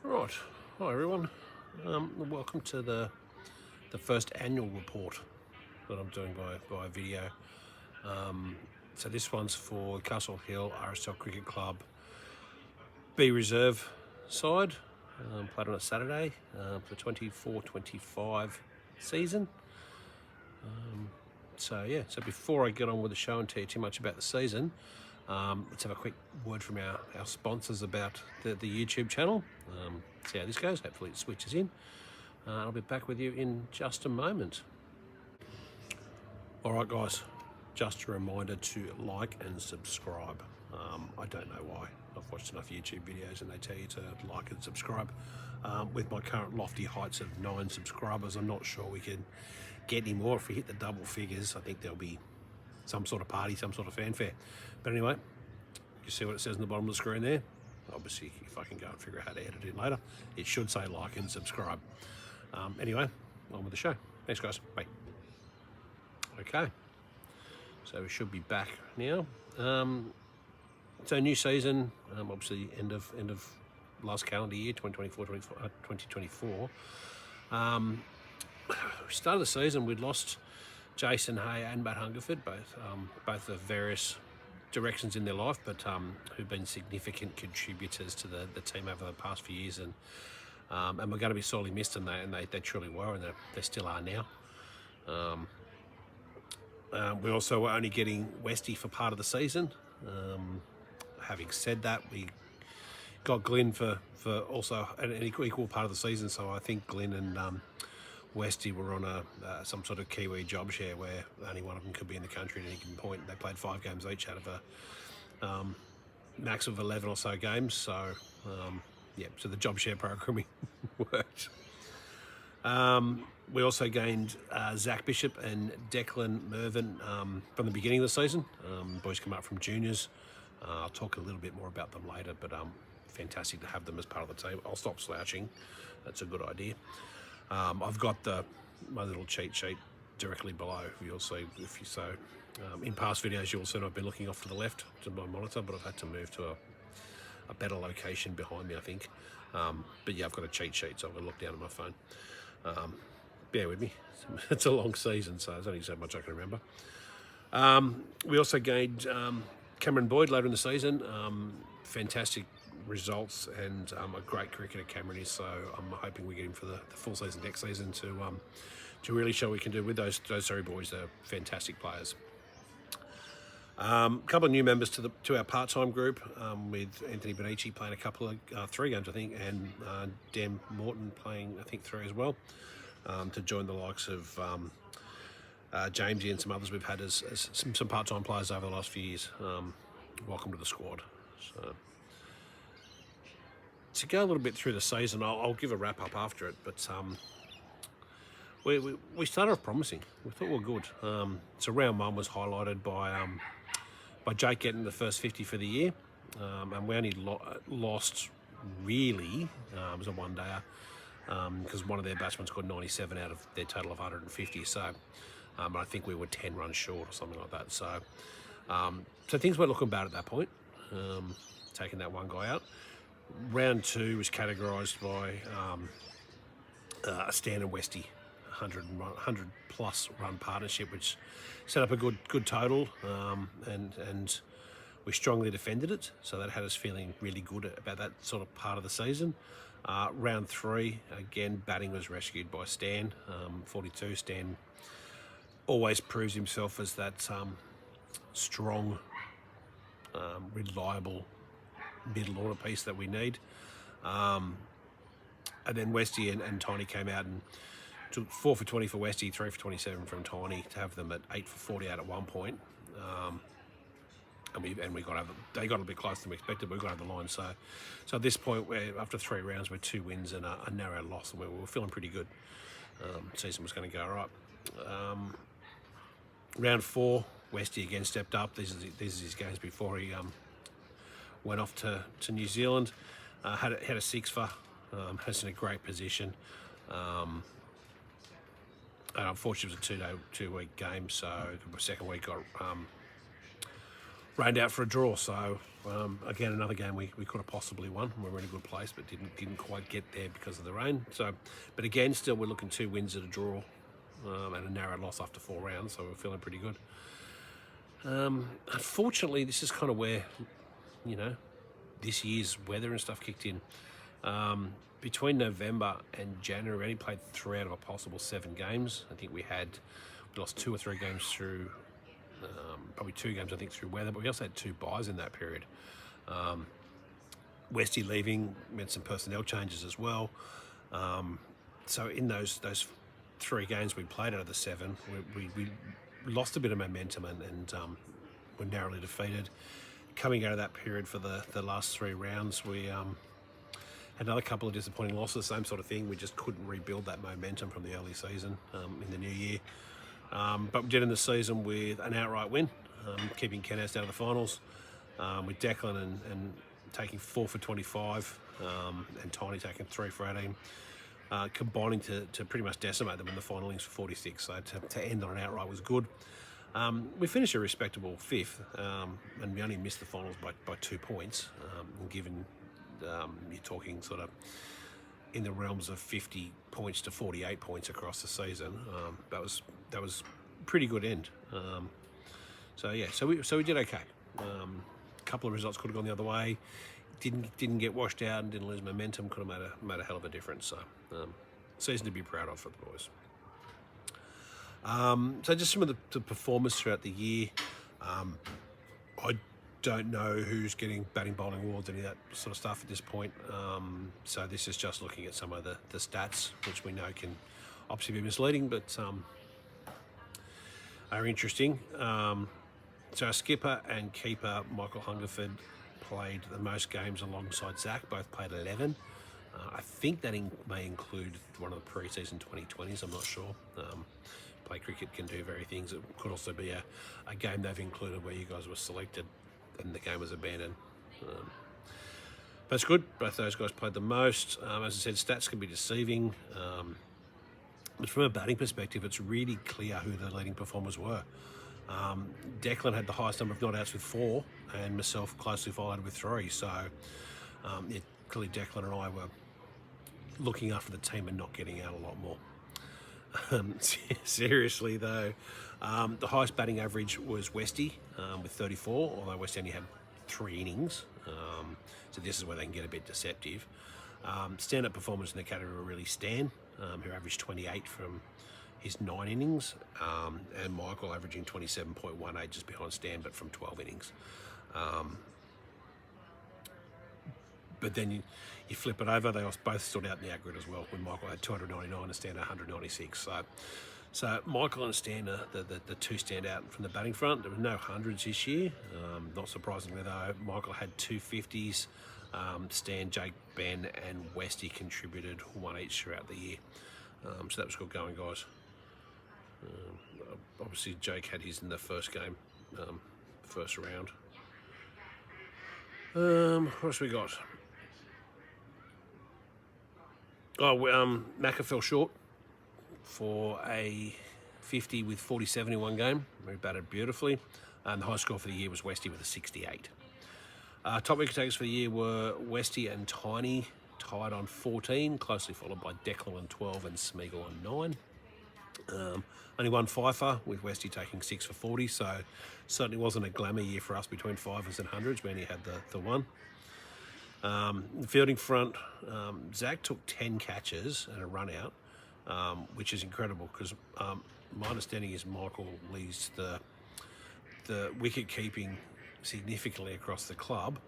Right, hi everyone. Welcome to the first annual report that I'm doing by video. So this one's for Castle Hill RSL Cricket Club B Reserve side. Played on a Saturday for the 24-25 season. So before I get on with the show and tell you too much about the season, let's have a quick word from our sponsors about the YouTube channel. See how this goes. Hopefully it switches in. I'll be back with you in just a moment. All right, guys, just a reminder to like and subscribe. I don't know why. I've watched enough YouTube videos and they tell you to like and subscribe. With my current lofty heights of 9 subscribers, I'm not sure we can get any more. If we hit the double figures, I think there'll be some sort of party, some sort of fanfare. But anyway, you see what it says on the bottom of the screen there? Obviously, if I can go and figure out how to edit it later, it should say like and subscribe. Anyway, on with the show. Thanks, guys. Bye. Okay, so we should be back now. So new season, obviously end of last calendar year, 2024. We started the season, we'd lost Jason Hay and Matt Hungerford, both of various directions in their life, but who've been significant contributors to the team over the past few years, and we're going to be sorely missed, and they truly were, and they still are now. We also were only getting Westy for part of the season. Having said that, we got Glenn for also an equal part of the season, so I think Glenn and Westy were on some sort of Kiwi job share where only one of them could be in the country at any given point. They played 5 games each out of a max of 11 or so games, so so the job share programming worked. We also gained Zach Bishop and Declan Mervyn from the beginning of the season. Boys come up from juniors. I'll talk a little bit more about them later, but fantastic to have them as part of the team. I'll stop slouching. That's a good idea. I've got my little cheat sheet directly below. You'll see if you so. In past videos, you'll see I've been looking off to the left to my monitor, but I've had to move to a better location behind me, I think. But yeah, I've got a cheat sheet, so I'm going to look down at my phone. Bear with me. It's a long season, so there's only so much I can remember. We also gained Cameron Boyd later in the season. Fantastic results and a great cricketer Cameron is, so I'm hoping we get him for the full season next season to really show what we can do with those Surrey boys. They're fantastic players. A couple of new members to our part-time group, with Anthony Benici playing a couple of 3 games, I think, and Dem Morton playing, I think, 3 as well, to join the likes of Jamesy and some others we've had as some part-time players over the last few years. Welcome to the squad. So, to go a little bit through the season, I'll give a wrap-up after it, but we started off promising. We thought we were good. So round 1 was highlighted by Jake getting the first 50 for the year, and we only lost, really, it was a one-dayer, because one of their batsmen scored 97 out of their total of 150, so I think we were 10 runs short or something like that. So things weren't looking bad at that point, taking that one guy out. Round 2 was categorised by Stan and Westy, 100 plus run partnership, which set up a good total, and we strongly defended it, so that had us feeling really good about that sort of part of the season. Round 3, again, batting was rescued by Stan, 42. Stan always proves himself as that strong, reliable middle order piece that we need. And then Westy and Tiny came out and took 4 for 20 for Westy, 3 for 27 from Tiny, to have them at 8 for 48 at one point. And we got over. They got a bit closer than we expected, but we got over the line. So at this point, after 3 rounds, we're 2 wins and a narrow loss, and we were feeling pretty good. Season was going to go all right. Round 4, Westy again stepped up. These are his games before he went off to New Zealand. Had a 6 for. Has in a great position. And unfortunately, it was a 2-week game, so the second week got rained out for a draw. So Again, another game we could have possibly won. We were in a good place, but didn't quite get there because of the rain. So, but again, still we're looking 2 wins at a draw and a narrow loss after 4 rounds. So we're feeling pretty good. Unfortunately, this is kind of where, this year's weather and stuff kicked in. Between November and January, we only played 3 out of a possible 7 games. I think we lost 2 or 3 games through, probably 2 games I think through weather, but we also had 2 byes in that period. Westy leaving meant some personnel changes as well. So in those 3 games we played out of the 7, we lost a bit of momentum and were narrowly defeated. Coming out of that period for the last 3 rounds, we had another couple of disappointing losses, same sort of thing. We just couldn't rebuild that momentum from the early season in the new year. But we did in the season with an outright win, keeping Kenneth out of the finals, with Declan and taking 4 for 25 and Tiny taking 3 for 18, combining to pretty much decimate them in the final innings for 46. So to end on an outright was good. We finished a respectable 5th, and we only missed the finals by 2 points, given you're talking sort of in the realms of 50 points to 48 points across the season. That was pretty good end. So we did okay. A couple of results could have gone the other way. Didn't get washed out and didn't lose momentum. Could have made a hell of a difference. So season to be proud of for the boys. So just some of the performers throughout the year. I don't know who's getting batting, bowling awards, any of that sort of stuff at this point. So this is just looking at some of the stats, which we know can obviously be misleading, but are interesting. So our skipper and keeper, Michael Hungerford, played the most games alongside Zach. Both played 11. I think that may include one of the pre-season 2020s. I'm not sure. Play cricket can do very things. It could also be a game they've included where you guys were selected and the game was abandoned. But it's good. Both those guys played the most. As I said, stats can be deceiving. But from a batting perspective, it's really clear who the leading performers were. Declan had the highest number of not outs with 4, and myself closely followed with 3. So clearly Declan and I were looking after the team and not getting out a lot more. Seriously though, the highest batting average was Westy with 34, although Westy only had 3 innings. So this is where they can get a bit deceptive. Stand-up performers in the category were really Stan, who averaged 28 from his 9 innings, and Michael averaging 27.18 just behind Stan, but from 12 innings. But then you flip it over, they both stood out in the aggregate as well, when Michael had 299 and Stan 196. So Michael and Stan are the 2 stand out from the batting front. There were no hundreds this year. Not surprisingly though, Michael had 2 50s. Stan, Jake, Ben and Westy contributed 1 each throughout the year. So that was good going, guys. Obviously Jake had his in the first game, first round. What else we got? Macca fell short for a 50 with 47 in one game. We batted beautifully. And the high score for the year was Westy with a 68. Top wicket takers for the year were Westy and Tiny, tied on 14, closely followed by Declan on 12 and Smeagol on 9. Only one fifer, with Westy taking 6 for 40, so certainly wasn't a glamour year for us between fivers and hundreds. We only had the one. The fielding front, Zach took 10 catches and a run out, which is incredible because my understanding is Michael leads the wicket keeping significantly across the club,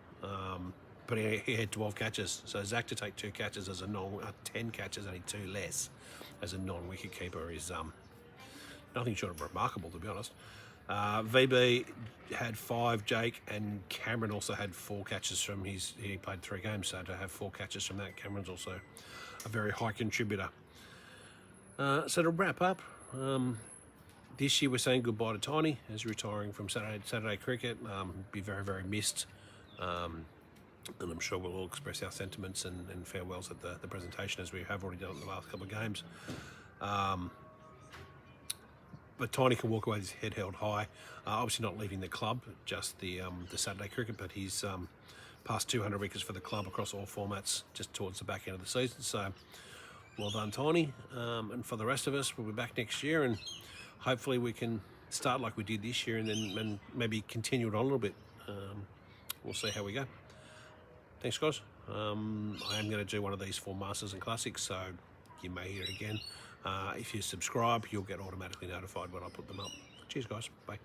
but he had 12 catches. So Zach to take 2 catches as 10 catches, only 2 less as a non-wicket keeper is nothing short of remarkable, to be honest. VB had 5, Jake, and Cameron also had 4 catches from he played 3 games, so to have 4 catches from that, Cameron's also a very high contributor. So to wrap up, this year we're saying goodbye to Tiny as retiring from Saturday cricket. Be very, very missed. And I'm sure we'll all express our sentiments and farewells at the presentation, as we have already done in the last couple of games. but Tiny can walk away with his head held high. Obviously not leaving the club, just the Saturday cricket, but he's passed 200 wickets for the club across all formats just towards the back end of the season. So well done, Tiny. And for the rest of us, we'll be back next year, and hopefully we can start like we did this year and then maybe continue it on a little bit. We'll see how we go. Thanks, guys. I am going to do one of these for Masters and Classics, so you may hear it again. If you subscribe, you'll get automatically notified when I put them up. Cheers, guys. Bye.